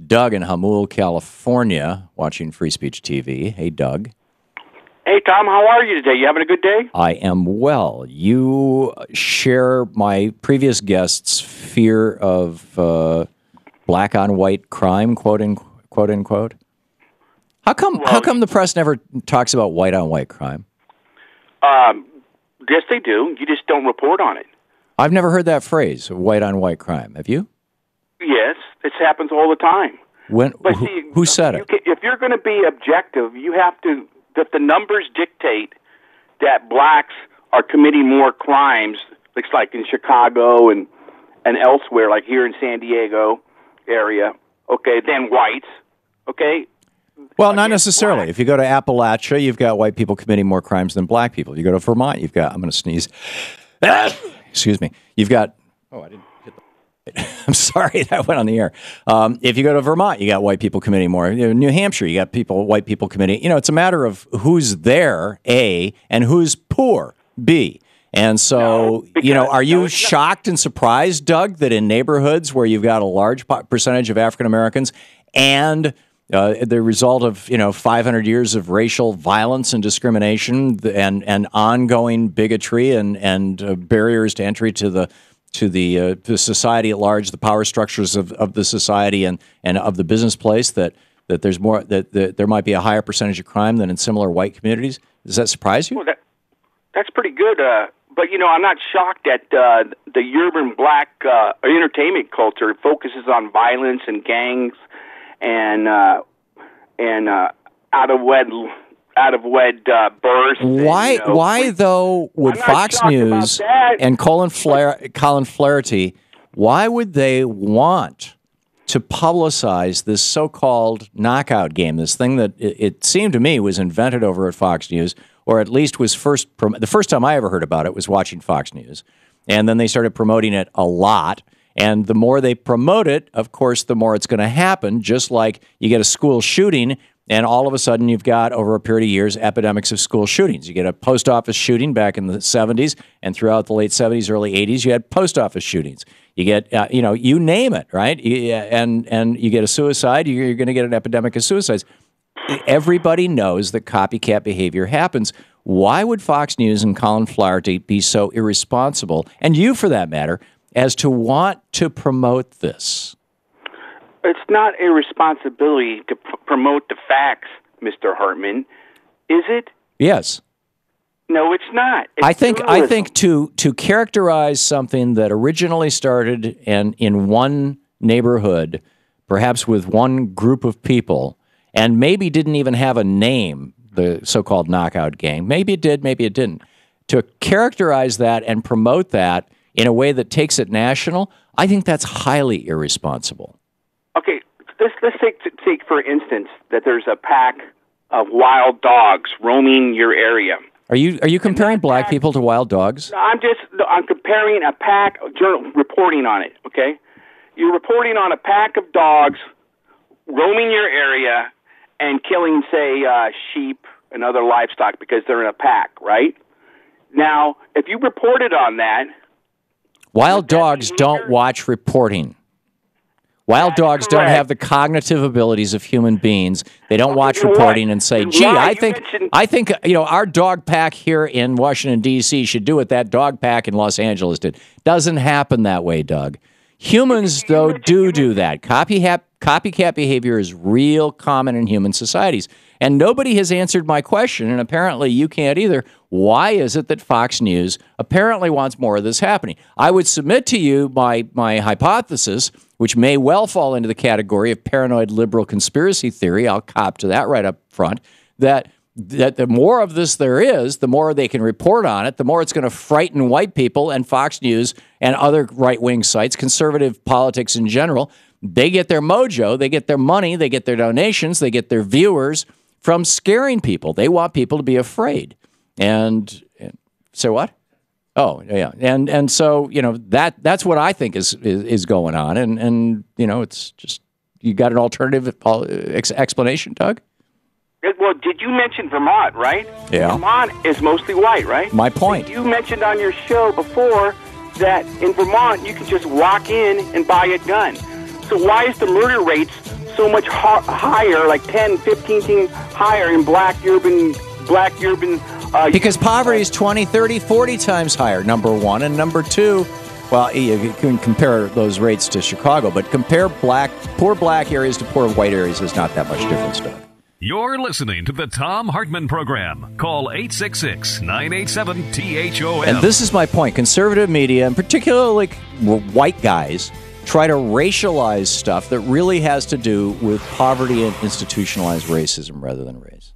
Doug in Hamul, California, watching Free Speech TV. Hey, Doug. Hey, Tom, how are you today? You having a good day? I am well. You share my previous guest's fear of black on white crime, quote unquote. How come the press never talks about white on white crime? Yes, they do. You just don't report on it. I've never heard that phrase, white on white crime. Have you? Yes, it happens all the time. Who said it? If you're going to be objective, you have to. That the numbers dictate that blacks are committing more crimes, looks like in Chicago and elsewhere, like here in San Diego area, okay, than whites, okay? Well, not necessarily. Black. If you go to Appalachia, you've got white people committing more crimes than black people. You go to Vermont, you've got, I'm going to sneeze. Excuse me. You've got, I didn't hit the, I'm sorry, that went on the air. If you go to Vermont, you got white people committing more. New Hampshire, you got white people committing. It's a matter of who's there, A, and who's poor, B. And so, are you shocked and surprised, Doug, that in neighborhoods where you've got a large percentage of African Americans and the result of 500 years of racial violence and discrimination and ongoing bigotry and barriers to entry to the society at large, the power structures of the society and of the business place, that there's more that there might be a higher percentage of crime than in similar white communities? Does that surprise you? Well, that's pretty good. But I'm not shocked at the urban black entertainment culture. It focuses on violence and gangs and out of wed births. Why though would Fox News and Colin Flaherty, why would they want to publicize this so-called knockout game, this thing that it seemed to me was invented over at Fox News, or at least was the first time I ever heard about it was watching Fox News, and then they started promoting it a lot. And the more they promote it, of course, the more it's going to happen, just like you get a school shooting, and all of a sudden you've got, over a period of years, epidemics of school shootings. You get a post office shooting back in the 70s, and throughout the late 70s, early 80s, you had post office shootings. You get, you name it, right? And you get a suicide, you're going to get an epidemic of suicides. Everybody knows that copycat behavior happens. Why would Fox News and Colin Flaherty be so irresponsible, and you for that matter, as to want to promote this? It's not a responsibility to promote the facts, Mr. Hartman, is it? Yes. No, it's not. It's I think to characterize something that originally started in one neighborhood, perhaps with one group of people, and maybe didn't even have a name, the so-called knockout game. Maybe it did, maybe it didn't. To characterize that and promote that in a way that takes it national, I think that's highly irresponsible. Okay, let's take for instance that there's a pack of wild dogs roaming your area. Are you comparing black people to wild dogs? I'm comparing a pack of reporting on it. Okay, you're reporting on a pack of dogs roaming your area and killing, say, sheep and other livestock because they're in a pack, right? Now, if you reported on that. Wild dogs don't watch reporting. Wild dogs don't have the cognitive abilities of human beings. They don't watch reporting and say, "Gee, I think our dog pack here in Washington D.C. should do what that dog pack in Los Angeles did." Doesn't happen that way, Doug. Humans, though, do that. Copycat behavior is real common in human societies. And nobody has answered my question, and apparently you can't either. Why is it that Fox News apparently wants more of this happening? I would submit to you my hypothesis, which may well fall into the category of paranoid liberal conspiracy theory. I'll cop to that right up front, that the more of this there is, the more they can report on it, the more it's going to frighten white people, and Fox News and other right-wing sites, conservative politics in general. They get their mojo, they get their money, they get their donations, they get their viewers from scaring people. They want people to be afraid. And say what? Oh, yeah. And so, that's what I think is going on. And it's just, you got an alternative explanation, Doug? Well, did you mention Vermont, right? Yeah. Vermont is mostly white, right? My point. You mentioned on your show before that in Vermont you can just walk in and buy a gun. So why is the murder rates so much higher, like 10, 15 times higher in black urban. Because poverty is 20, 30, 40 times higher, number one. And number two, well, you can compare those rates to Chicago, but compare poor black areas to poor white areas, there's not that much difference, Doug. You're listening to the Thom Hartmann Program. Call 866-987-THOM. And this is my point. Conservative media, and particularly white guys, try to racialize stuff that really has to do with poverty and institutionalized racism rather than race.